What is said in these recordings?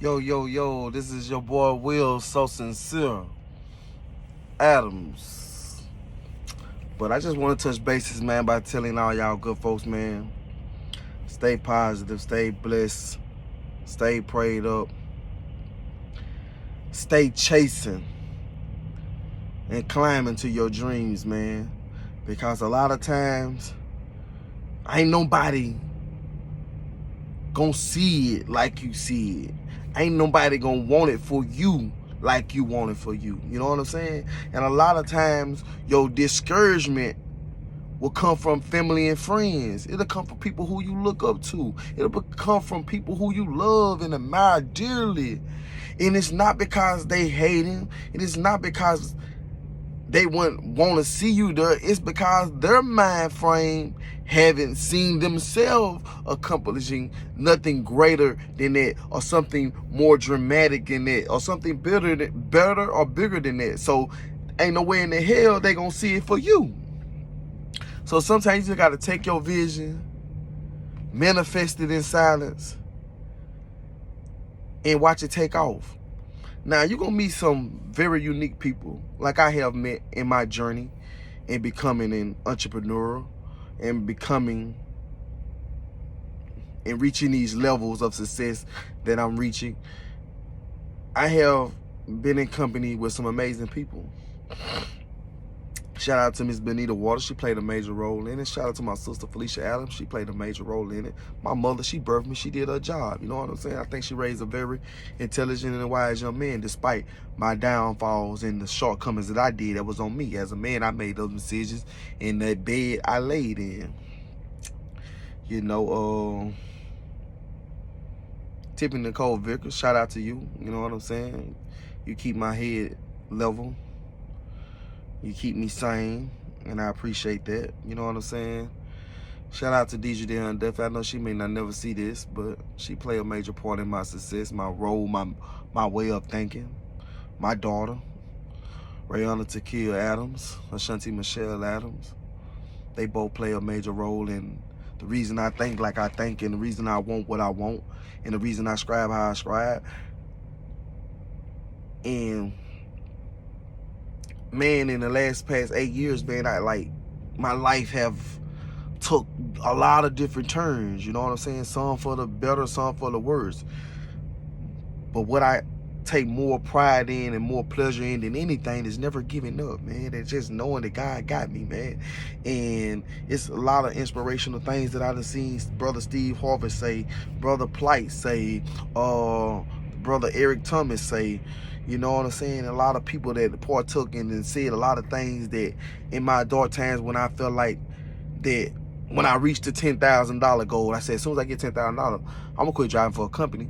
Yo, this is your boy Will So Sincere Adams. But I just want to touch bases, man, by telling all y'all good folks, man, stay positive, stay blessed, stay prayed up, stay chasing and climbing to your dreams, man. Because a lot of times, ain't nobody gonna see it like you see it. Ain't nobody gonna want it for you like you want it for you. You know what I'm saying? And a lot of times your discouragement will come from family and friends. It'll come from people who you look up to. It'll come from people who you love and admire dearly. And it's not because they hate him. It is not because they wouldn't want to see you there. It's because their mind frame haven't seen themselves accomplishing nothing greater than that, or something more dramatic than that, or something better or bigger than that. So ain't no way in the hell they gonna see it for you. So sometimes you just gotta take your vision, manifest it in silence, and watch it take off. Now, you're going to meet some very unique people, like I have met in my journey in becoming an entrepreneur and becoming and reaching these levels of success that I'm reaching. I have been in company with some amazing people. Shout out to Miss Benita Waters. She played a major role in it. Shout out to my sister Felicia Adams. She played a major role in it. My mother, she birthed me. She did her job. You know what I'm saying? I think she raised a very intelligent and wise young man, despite my downfalls and the shortcomings that I did. That was on me. As a man, I made those decisions in that bed I laid in. You know, Tiffany Nicole Vickers, shout out to you. You know what I'm saying? You keep my head level. You keep me sane, and I appreciate that. You know what I'm saying? Shout out to Deja Dion Duffy. I know she may not never see this, but she played a major part in my success, my role, my way of thinking. My daughter, Rayana Takia Adams, Ashanti Michelle Adams. They both play a major role in the reason I think like I think, and the reason I want what I want, and the reason I scribe how I scribe. And man, in the past 8 years, man, my life have took a lot of different turns. You know what I'm saying? Some for the better, some for the worse. But what I take more pride in and more pleasure in than anything is never giving up, man. It's just knowing that God got me, man. And it's a lot of inspirational things that I've seen Brother Steve Harvey say, Brother Plight say, Brother Eric Thomas say. You know what I'm saying? A lot of people that partook in and said a lot of things that in my dark times when I felt like that when I reached the $10,000 goal, I said, as soon as I get $10,000, I'm going to quit driving for a company.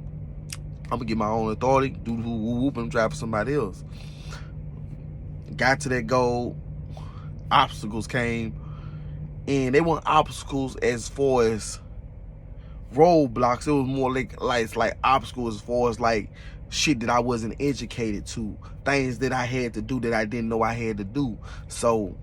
I'm going to get my own authority, do whoop, and drive for somebody else. Got to that goal, obstacles came, and they weren't obstacles as far as roadblocks. It was more like obstacles as far as like shit that I wasn't educated to, things that I had to do that I didn't know I had to do. So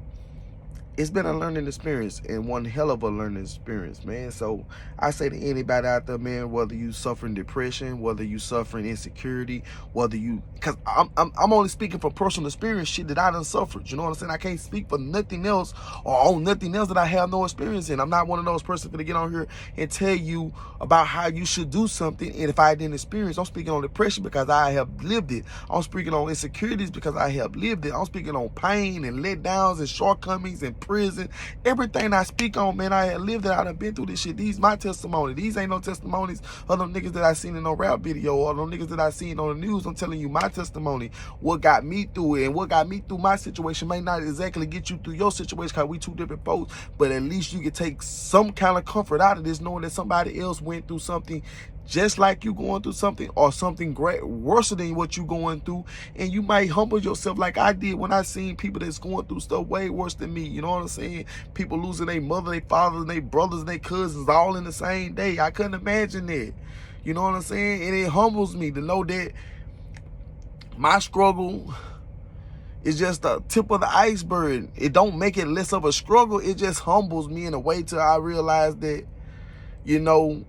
it's been a learning experience, and one hell of a learning experience, man. So I say to anybody out there, man, whether you suffering depression, whether you suffering insecurity, whether you, because I'm only speaking from personal experience, shit that I done suffered. You know what I'm saying? I can't speak for nothing else or on nothing else that I have no experience in. I'm not one of those persons going to get on here and tell you about how you should do something, and if I didn't experience, I'm speaking on depression because I have lived it. I'm speaking on insecurities because I have lived it. I'm speaking on pain and letdowns and shortcomings and prison. Everything I speak on, man, I have lived it. I done been through this shit. These my testimony. These ain't no testimonies of them niggas that I seen in no rap video or them niggas that I seen on the news. I'm telling you my testimony. What got me through it and what got me through my situation may not exactly get you through your situation because we two different folks, but at least you can take some kind of comfort out of this knowing that somebody else went through something just like you going through something or something great worse than what you going through, and you might humble yourself like I did when I seen people that's going through stuff way worse than me. You know what I'm saying? People losing their mother, their fathers, and their brothers and their cousins all in the same day. I couldn't imagine that. You know what I'm saying? And it humbles me to know that my struggle is just the tip of the iceberg. It don't make it less of a struggle. It just humbles me in a way till I realize that, you know,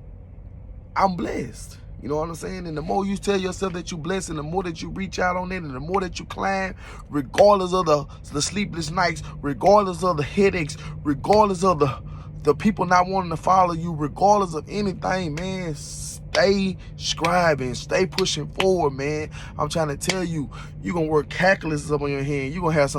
I'm blessed. You know what I'm saying? And the more you tell yourself that you blessed, and the more that you reach out on it, and the more that you climb, regardless of the sleepless nights, regardless of the headaches, regardless of the people not wanting to follow you, regardless of anything, man, stay scribing, stay pushing forward, man. I'm trying to tell you, you're going to work calculus up on your hand. You're going to have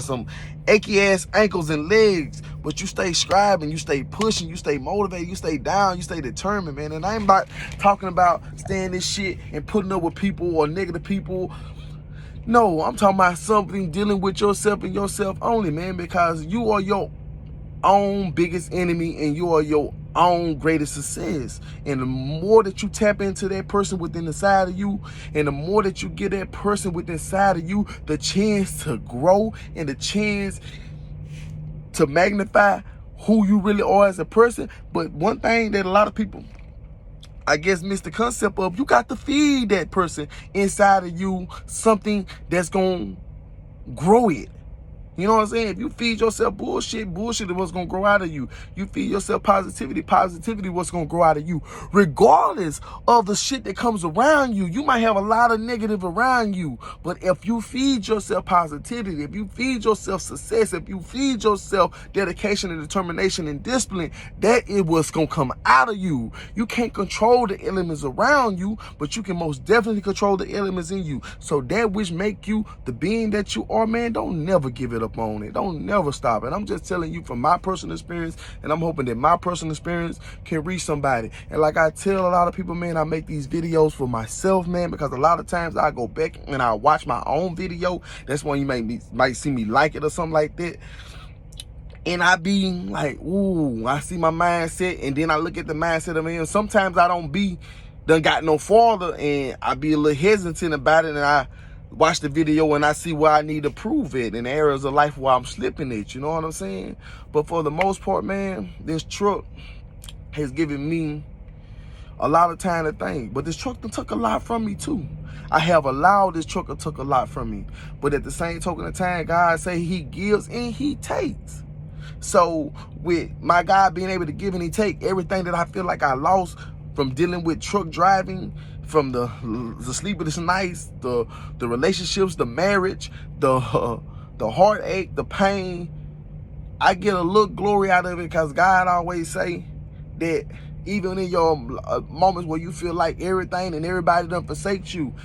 some achy ass ankles and legs, but you stay scribing, you stay pushing, you stay motivated, you stay down, you stay determined, man. And I'm not talking about staying this shit and putting up with people or negative people. No, I'm talking about something dealing with yourself and yourself only, man, because you are your own biggest enemy and you are your own greatest success. And the more that you tap into that person within the side of you, and the more that you get that person within side of you, the chance to grow and the chance to magnify who you really are as a person. But one thing that a lot of people, I guess, miss the concept of, you got to feed that person inside of you something that's gonna grow it. You know what I'm saying? If you feed yourself bullshit, bullshit is what's going to grow out of you. You feed yourself positivity, positivity is what's going to grow out of you. Regardless of the shit that comes around you, you might have a lot of negative around you. But if you feed yourself positivity, if you feed yourself success, if you feed yourself dedication and determination and discipline, that is what's going to come out of you. You can't control the elements around you, but you can most definitely control the elements in you. So that which make you the being that you are, man, don't never give it up on it. Don't never stop it. I'm just telling you from my personal experience, and I'm hoping that my personal experience can reach somebody. And like I tell a lot of people, man, I make these videos for myself, man, because a lot of times I go back and I watch my own video. That's when you might see me like it or something like that. And I be like, ooh, I see my mindset, and then I look at the mindset of me, and sometimes I don't be done got no farther, and I be a little hesitant about it, and I watch the video and I see where I need to prove it in areas of life where I'm slipping it, you know what I'm saying? But for the most part, man, this truck has given me a lot of time to think. But this truck took a lot from me too. I have allowed this truck to take a lot from me. But at the same token of time, God say he gives and he takes. So with my God being able to give and he take, everything that I feel like I lost from dealing with truck driving, from the sleepless nights, the relationships, the marriage, the heartache, the pain, I get a little glory out of it, because God always say that even in your moments where you feel like everything and everybody done forsake you,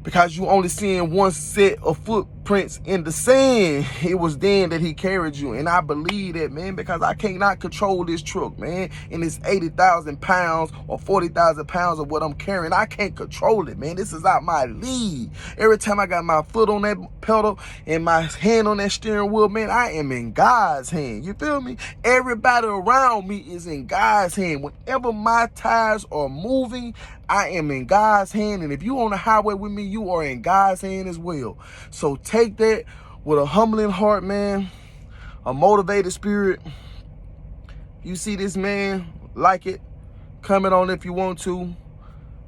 because you only seeing one set of footprints in the sand, it was then that he carried you. And I believe that, man, because I cannot control this truck, man. And it's 80,000 pounds or 40,000 pounds of what I'm carrying. I can't control it, man. This is out my league. Every time I got my foot on that pedal and my hand on that steering wheel, man, I am in God's hand. You feel me? Everybody around me is in God's hand. Whenever my tires are moving, I am in God's hand. And if you on the highway with me, you are in God's hand as well. So take that with a humbling heart, man, a motivated spirit. You see this, man, like it, comment on it if you want to.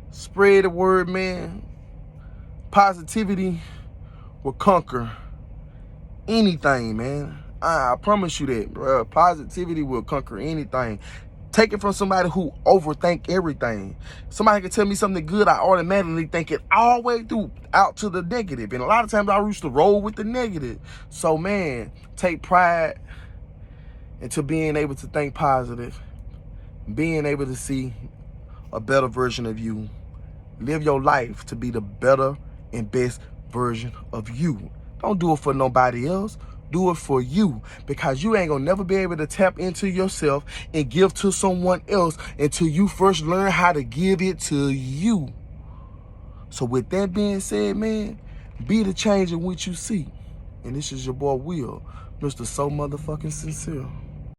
Spread the word, man. Positivity will conquer anything, man. I promise you that, bro. Positivity will conquer anything. Take it from somebody who overthink everything. Somebody can tell me something good, I automatically think it all the way through out to the negative. And a lot of times I used to roll with the negative. So, man, take pride into being able to think positive, being able to see a better version of you. Live your life to be the better and best version of you. Don't do it for nobody else. Do it for you, because you ain't gonna never be able to tap into yourself and give to someone else until you first learn how to give it to you. So with that being said, man, be the change in which you see. And this is your boy Will, Mr. So Motherfucking Sincere.